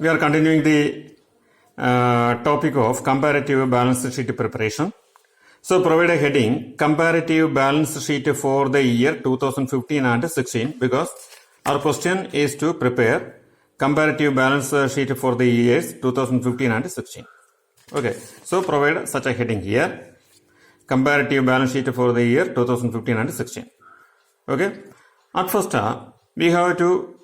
We are continuing the topic of comparative balance sheet preparation. So provide a heading comparative balance sheet for the year 2015 and 16 because our question is to prepare comparative balance sheet for the years 2015 and 16. Okay, so provide such a heading here, comparative balance sheet for the year 2015 and 16. Okay, at first we have to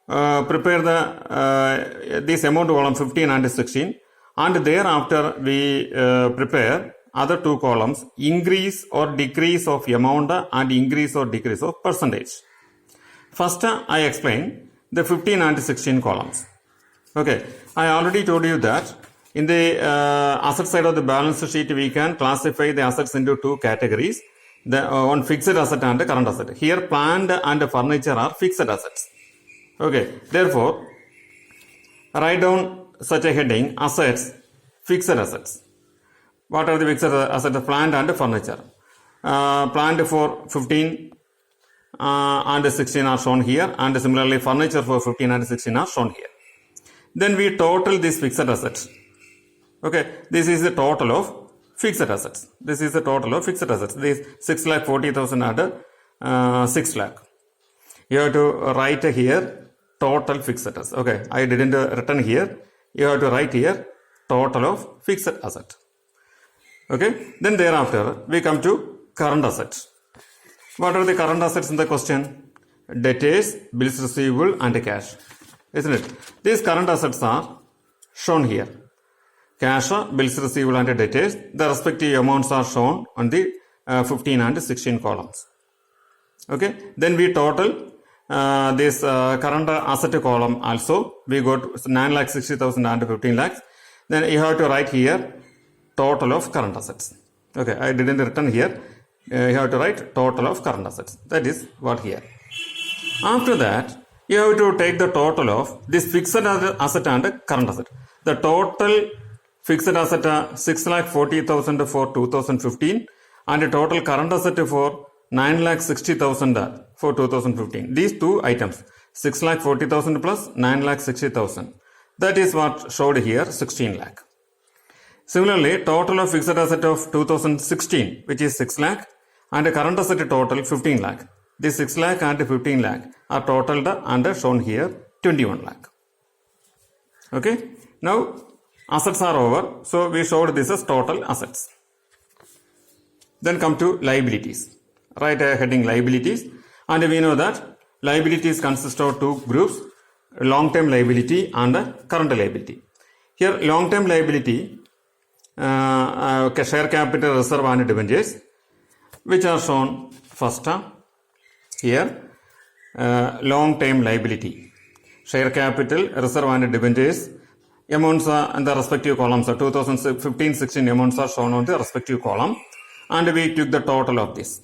prepare the this amount columm 15 and 16, and thereafter we prepare other two columns, increase or decrease of amount and increase or decrease of percentage. First I explain the 15 and 16 columns. Okay, I already told you that in the asset side of the balance sheet we can classify the assets into two categories, the one fixed asset and current asset. Here plant and furniture are fixed assets. Okay, therefore write down such a heading, assets, fixed assets. What are the fixed assets? Plant and furniture. Plant for 15 and 16 are shown here, and similarly furniture for 15 and 16 are shown here. Then we total these fixed assets. Okay, this is the total of fixed assets. This is the total of fixed assets. This 6,40,000 and 6 lakh. You have to write here total fixed assets. Okay, I didn't written here. You have to write here total of fixed asset. Okay, then thereafter we come to current assets. What are the current assets in the question? Debtors, bills receivable and cash. Isn't it? These current assets are shown here. Cash, bills receivable and debtors. The respective amounts are shown on the 15 and 16 columns. Okay, then we total this current asset column also. We got 9,60,000 and 15 lakhs. Then you have to write here total of current assets. Okay, I didn't written here. You have to write total of current assets. That is what here. After that, you have to take the total of this fixed asset and current asset. The total fixed asset 6,40,000 for 2015 and the total current asset for 9,60,000 for 2015. These two items, 6,40,000 plus 9,60,000. That is what showed here, 16 lakh. Similarly, total of fixed asset of 2016, which is 6 lakh, and the current asset total 15 lakh. This 6 lakh and 15 lakh are totaled and shown here 21 lakh. Okay. Now assets are over, so we showed this as total assets. Then come to liabilities. Write a heading liabilities, and we know that liabilities consist of two groups, long-term liability and current liability. Here long-term liability, share capital, reserve and debentures, which are shown first here. Long-term liability, share capital, reserve and debentures, amounts in the respective columns. 2015-16 amounts are shown on the respective column, and we took the total of this.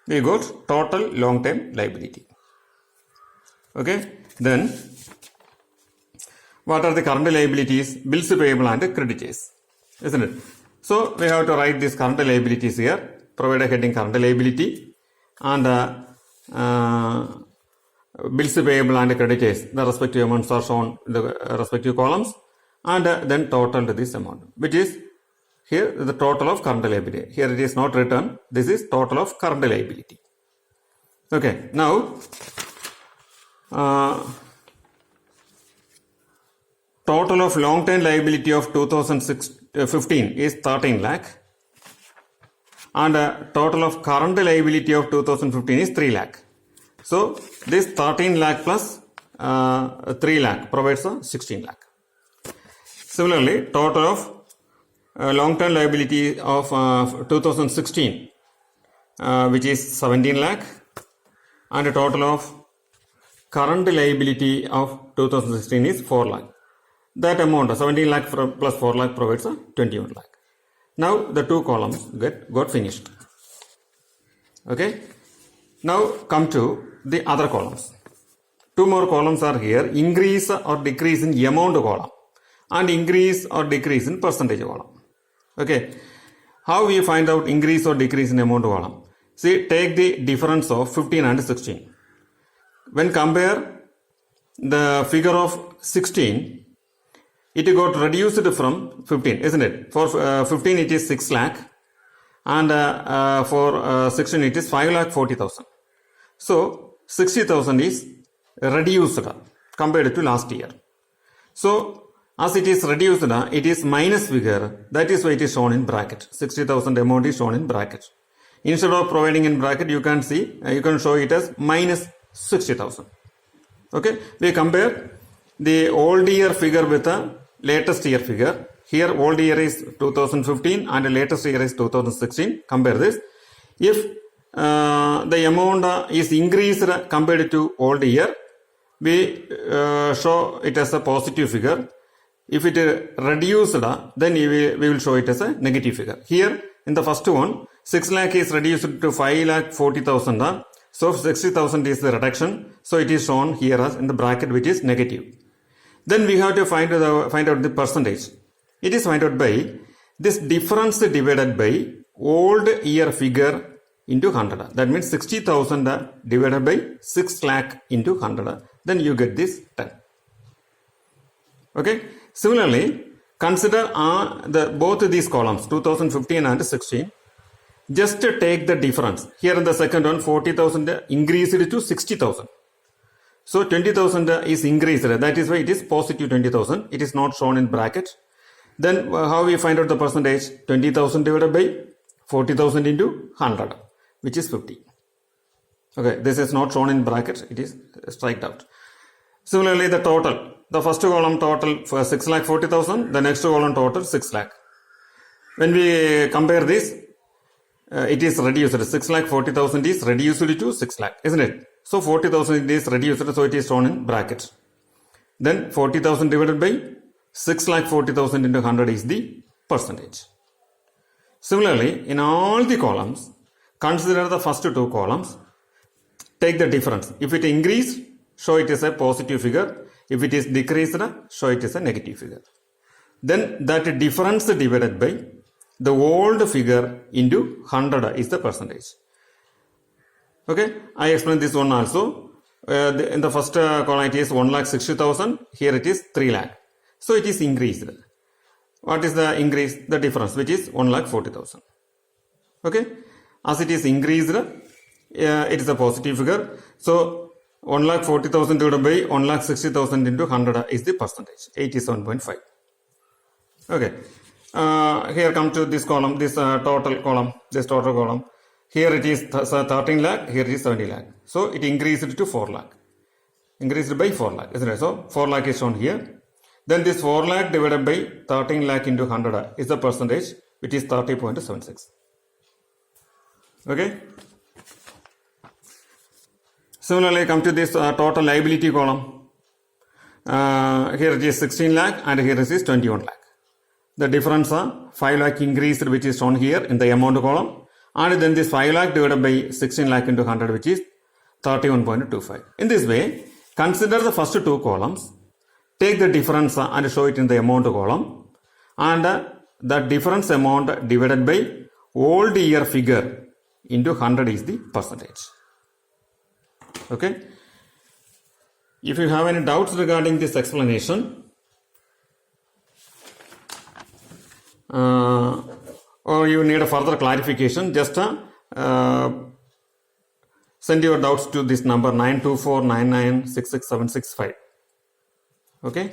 We got total long-term liability. Okay, then what are the current liabilities? Bills payable and creditors, isn't it? So we have to write these current liabilities here. Provide a heading current liability, and bills payable and creditors. The respective amounts are shown in the respective columns, and then total this amount, which is here the total of current liability. Here it is not written. This is total of current liability. Okay, now total of long-term liability of 2015 is 13 lakh, and total of current liability of 2015 is 3 lakh. So this 13 lakh plus 3 lakh provides 16 lakh. Similarly, total of long-term liability of 2016, which is 17 lakh, and the total of current liability of 2016 is 4 lakh. That amount, 17 lakh plus 4 lakh provides 21 lakh. Now the two columns got finished. Okay. Now come to the other columns. Two more columns are here, increase or decrease in amount column and increase or decrease in percentage column. Okay. How we find out increase or decrease in amount column? See, take the difference of 15 and 16. When compare the figure of 16 it got reduced from 15, isn't it? For 15 it is 6 lakh, and for 16 it is 5 lakh 40,000. So 60,000 is reduced compared to last year. So as it is reduced, it is minus figure. That is why it is shown in bracket. 60,000 amount is shown in bracket. Instead of providing in bracket, you can see, you can show it as minus 60,000. Okay, we compare the old year figure with the latest year figure. Here old year is 2015 and the latest year is 2016. Compare this. If the amount is increased compared to old year, we show it as a positive figure. If it reduced, then we will show it as a negative figure. Here in the first one, 6 lakh is reduced to 5 lakh 40,000. So 60,000 is the reduction. So it is shown here as in the bracket which is negative. Then we have to find out the percentage. It is found out by this difference divided by old year figure into 100. That means 60,000 divided by 6 lakh into 100. Then you get this 10. Okay. Similarly, consider both these columns 2015 and 16. Just take the difference. Here in the second one, 40,000 increased to 60,000. So 20,000 is increased. That is why it is positive 20,000. It is not shown in bracket. Then how we find out the percentage? 20,000 divided by 40,000 into 100, which is 50. Okay, this is not shown in bracket. It is striked out. Similarly, the total. The first column total for 6 lakh 40,000. The next column total 6 lakh. When we compare this, it is reduced. 6 lakh 40,000 is reduced to 6 lakh, isn't it? So 40,000 is reduced, so it is shown in bracket. Then 40,000 divided by 6 lakh 40,000 into 100 is the percentage. Similarly, in all the columns, consider the first two columns. Take the difference. If it increased, show it as a positive figure. If it is decreased, show it as a negative figure. Then that difference divided by the old figure into 100 is the percentage. Okay, I explained this one also. In the first column it is 1,60,000. Here it is 3 lakh. So it is increased. What is the increase? The difference, which is 1,40,000. Okay, as it is increased, it is a positive figure. So 1,40,000 divided by 1,60,000 into 100 is the percentage, 87.5. Okay. Here come to this column, this total column. Here it is 13 lakh, here it is 70 lakh. So it increased to 4 lakh. Increased by 4 lakh, isn't it? So 4 lakh is shown here. Then this 4 lakh divided by 13 lakh into 100 is the percentage, which is 30.76. Okay. Similarly, come to this total liability column. Here it is 16 lakh and here it is 21 lakh. The difference 5 lakh increased, which is shown here in the amount column. And then this 5 lakh divided by 16 lakh into 100, which is 31.25. In this way, consider the first two columns. Take the difference and show it in the amount column. And the difference amount divided by old year figure into 100 is the percentage. Okay. If you have any doubts regarding this explanation, or you need a further clarification, just send your doubts to this number 92499667665. Okay.